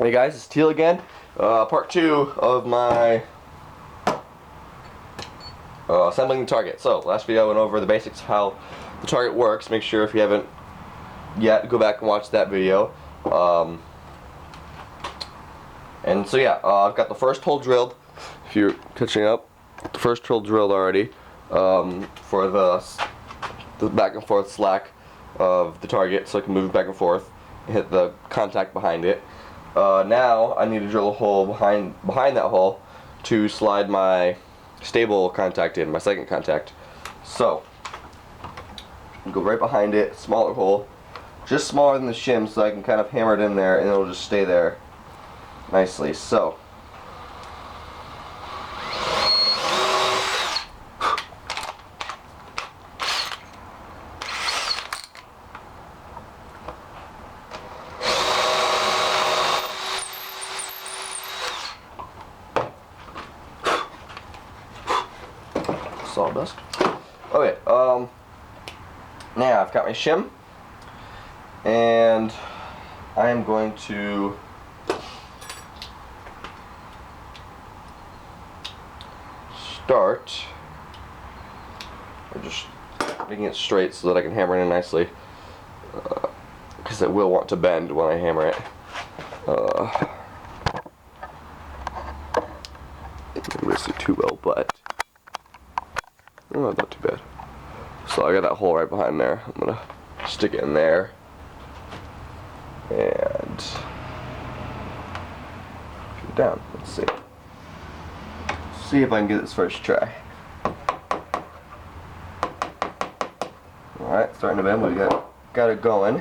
Hey guys, it's Teal again. Part 2 of my assembling the target. So, last video I went over the basics of how the target works. Make sure if you haven't yet, go back and watch that video. And so yeah, I've got the first hole drilled. If you're catching up, the first hole drilled already for the back and forth slack of the target, so I can move it back and forth and hit the contact behind it. Now I need to drill a hole behind that hole to slide my stable contact in, my second contact. So go right behind it, smaller hole, just smaller than the shim, so I can kind of hammer it in there and it'll just stay there nicely. So sawdust. Okay, now I've got my shim, and I am going to start by just making it straight so that I can hammer it in nicely, because it will want to bend when I hammer it. I didn't really see too well, but oh, not too bad. So I got that hole right behind there. I'm gonna stick it in there and shoot it down. Let's see. See if I can get this first try. Alright, starting to bend. We got it going.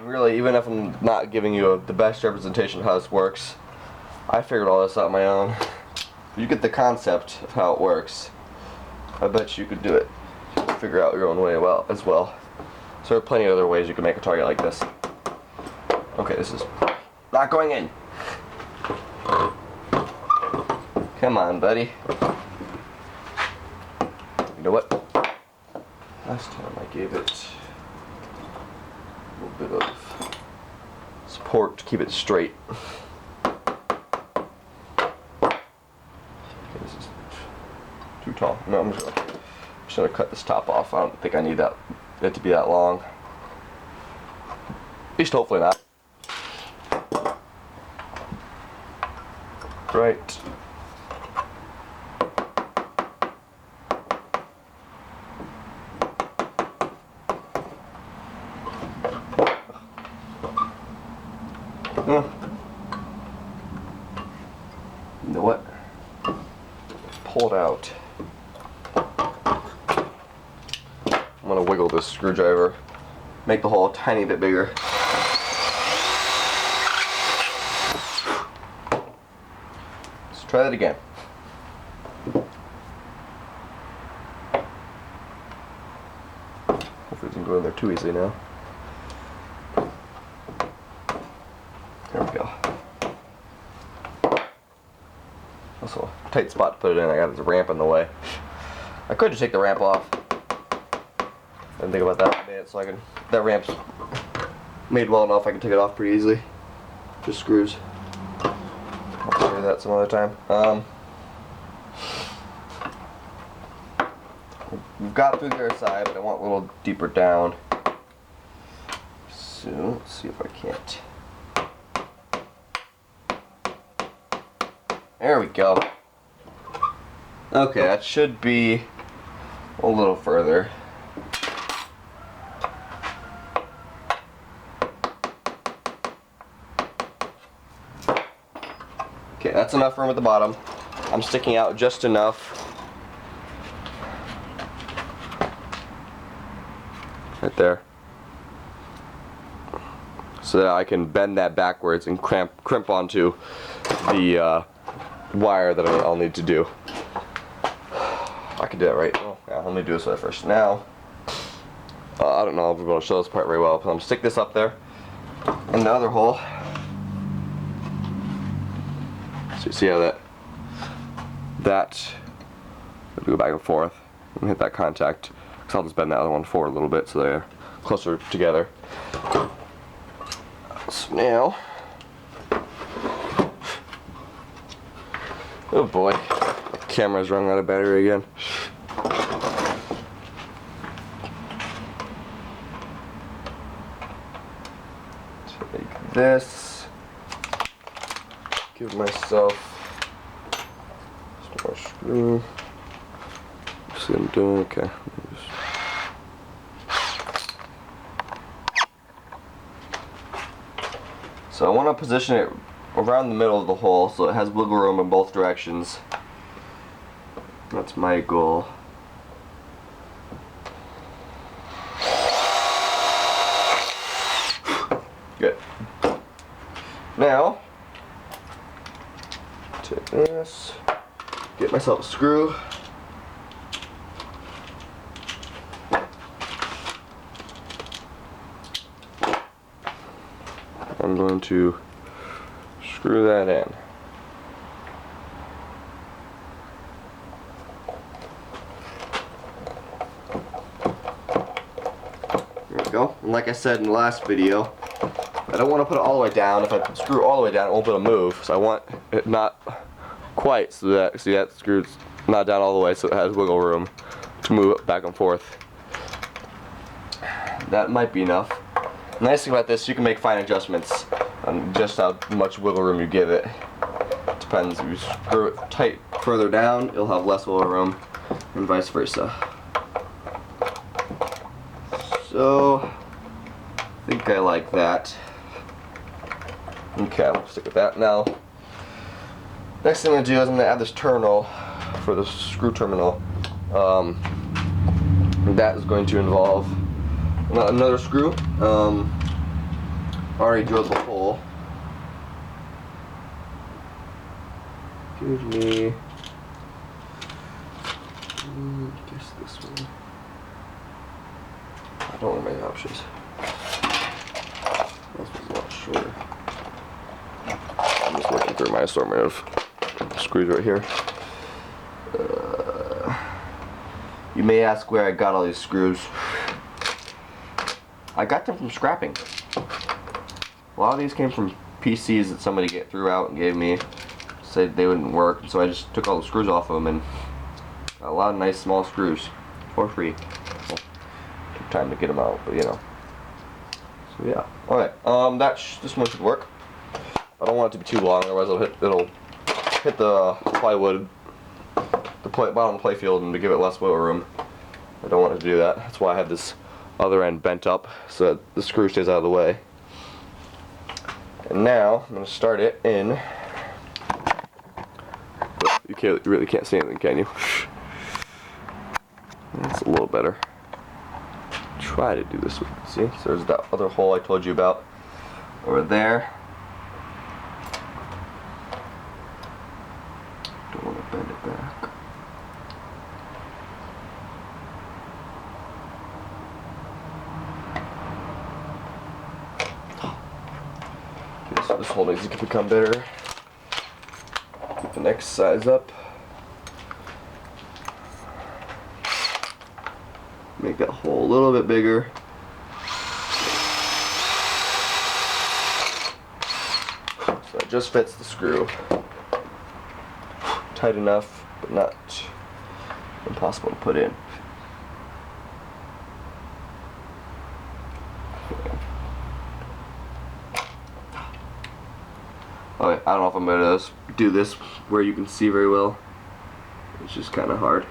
Really, even if I'm not giving you the best representation of how this works, I figured all this out on my own. You get the concept of how it works. I bet you could do it. You can figure out your own way as well. So there are plenty of other ways you can make a target like this. Okay, this is not going in. Come on, buddy. You know what? Last time I gave it a little bit of support to keep it straight. Okay, this is too tall. No, I'm just gonna cut this top off. I don't think I need it to be that long. At least hopefully not. Right. You know what? Pull it out. I'm gonna wiggle this screwdriver, make the hole a tiny bit bigger. Let's try that again. Hopefully it doesn't go in there too easily now. There we go. Also a tight spot to put it in. I got this ramp in the way. I could just take the ramp off. I didn't think about that a minute, so that ramp's made well enough I can take it off pretty easily. Just screws. I'll show you that some other time. We've got through the other side, but I want a little deeper down. So let's see if I can't. There we go. Okay, that should be a little further. Okay, that's enough room at the bottom. I'm sticking out just enough. Right there. So that I can bend that backwards and crimp onto the wire that I'll need to do. I can do that right. Oh, yeah, let me do this way first. Now, I don't know if we're going to show this part very well, but I'm going to stick this up there in the other hole. So you see how that go back and forth. and hit that contact. So I'll just bend the other one forward a little bit so they're closer together. So now, oh boy, the camera's running out of battery again. Take this, give myself some more screw. See what I'm doing? Okay. So I want to position it around the middle of the hole so it has wiggle room in both directions. That's my goal. Good. Now, take this, get myself a screw. I'm going to screw that in. There we go. And like I said in the last video, I don't want to put it all the way down. If I put the screw all the way down, it won't be able to move. So I want it not quite, so that, see, that screw's not down all the way, so it has wiggle room to move it back and forth. That might be enough. The nice thing about this, you can make fine adjustments on just how much wiggle room you give it. Depends, if you screw it tight further down, it'll have less wiggle room, and vice versa. So, I think I like that. Okay, I'll stick with that. Now, next thing I'm going to do is I'm going to add this terminal for the screw terminal. That is going to involve another screw. Already drilled the hole. Give me, I guess this one. I don't know my options. This one's a lot shorter. I'm just looking through my assortment of screws right here. You may ask where I got all these screws. I got them from scrapping. A lot of these came from PCs that somebody threw out and gave me. Said they wouldn't work, so I just took all the screws off of them and got a lot of nice small screws for free. Well, took time to get them out, but you know. So yeah. Alright, this one should work. I don't want it to be too long, otherwise it'll hit the plywood, the bottom of the play field, and to give it less wiggle room. I don't want it to do that. That's why I have this other end bent up so that the screw stays out of the way. And now I'm going to start it in. You really can't see anything, can you? That's a little better. Try to do this one. See, so there's that other hole I told you about over there. Don't want to bend it back. Okay, so this hole needs to become bigger. Get the next size up. Make that hole a little bit bigger. So it just fits the screw. Tight enough, but not impossible to put in. Okay, I don't know if I'm going to do this where you can see very well. It's just kind of hard.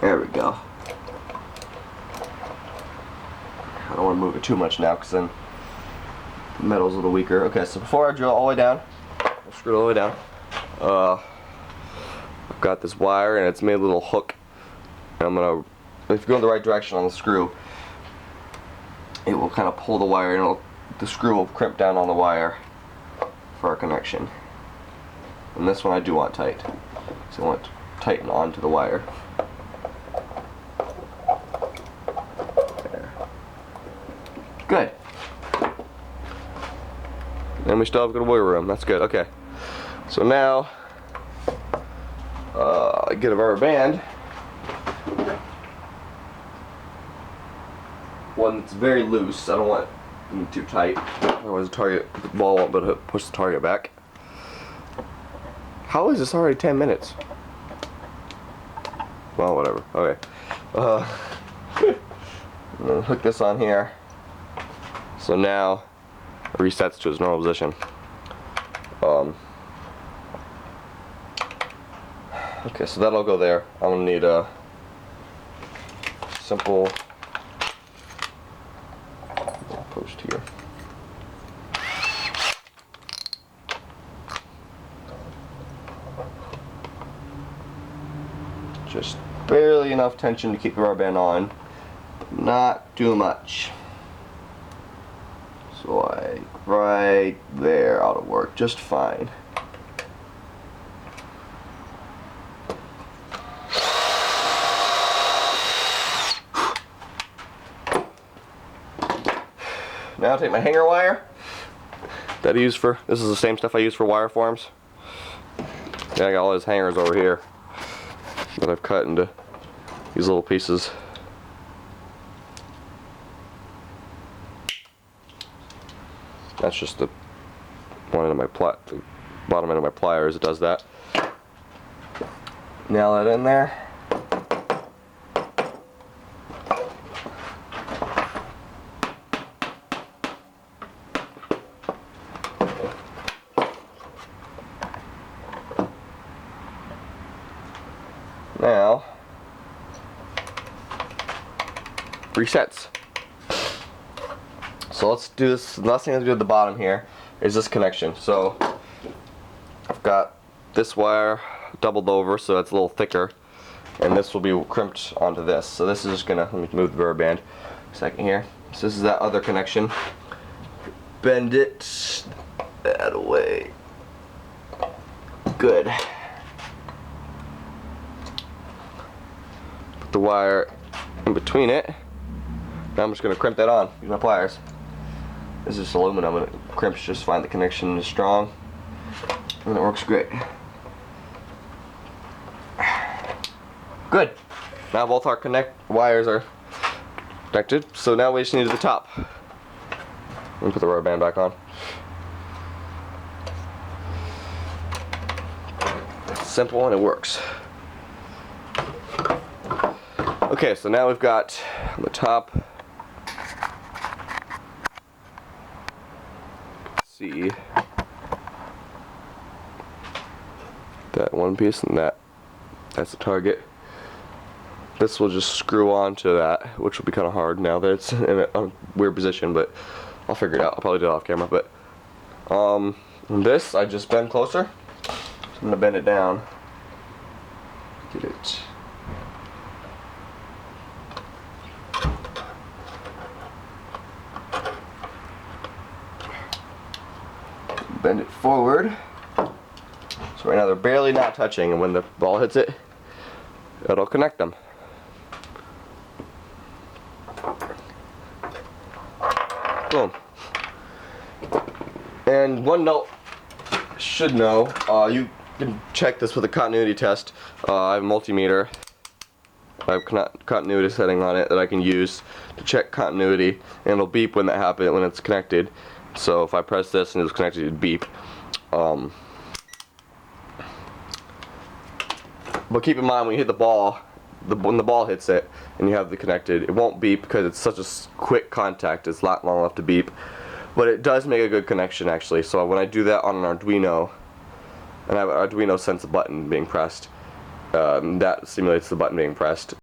There we go. I don't want to move it too much now because then the metal's a little weaker. Okay, so before I drill all the way down, I'll screw it all the way down. I've got this wire and it's made a little hook. And I'm gonna, if you go in the right direction on the screw, it will kind of pull the wire and the screw will crimp down on the wire for our connection. And this one I do want tight, so I want it to tighten onto the wire. Good. And we still have good wiggle room. That's good. Okay. So now, I get a rubber band. One that's very loose. I don't want it too tight. Otherwise the ball won't be able to push the target back. How is this already 10 minutes? Well, whatever. Okay. I'm gonna hook this on here. So now it resets to its normal position. Okay, so that'll go there. I'm gonna need a simple post here. Just barely enough tension to keep the rubber band on, but not too much. So like right there ought to work just fine. Now I'll take my hanger wire that I use for, this is the same stuff I use for wire forms. Yeah, I got all those hangers over here that I've cut into these little pieces. That's just the one end of the bottom end of my pliers. It does that. Nail that in there. Now, resets. So let's do this. The last thing to do at the bottom here is this connection. So I've got this wire doubled over so it's a little thicker, and this will be crimped onto this. So this is just gonna, let me move the rubber band a second here. So this is that other connection. Bend it that way. Good. Put the wire in between it. Now I'm just gonna crimp that on. Use my pliers. This is aluminum and it crimps just fine. The connection is strong and it works great. Good. Now both our wires are connected. So now we just need the top. Let me put the rubber band back on. It's simple and it works. Okay, so now we've got on the top. See that one piece, and that's the target. This will just screw on to that, which will be kind of hard now that it's in a weird position, but I'll figure it out. I'll probably do it off camera, but this I just bend closer. So I'm gonna bend it down. Get it. Bend it forward. So right now they're barely not touching, and when the ball hits it, it'll connect them. Boom. And one note, should know, you can check this with a continuity test. I have a multimeter. I have continuity setting on it that I can use to check continuity, and it'll beep when that happens, when it's connected. So if I press this and it was connected, it'd beep. But keep in mind when you hit the ball, when the ball hits it and you have the connected, it won't beep because it's such a quick contact. It's not long enough to beep. But it does make a good connection actually. So when I do that on an Arduino, and I have an Arduino sense a button being pressed, that simulates the button being pressed.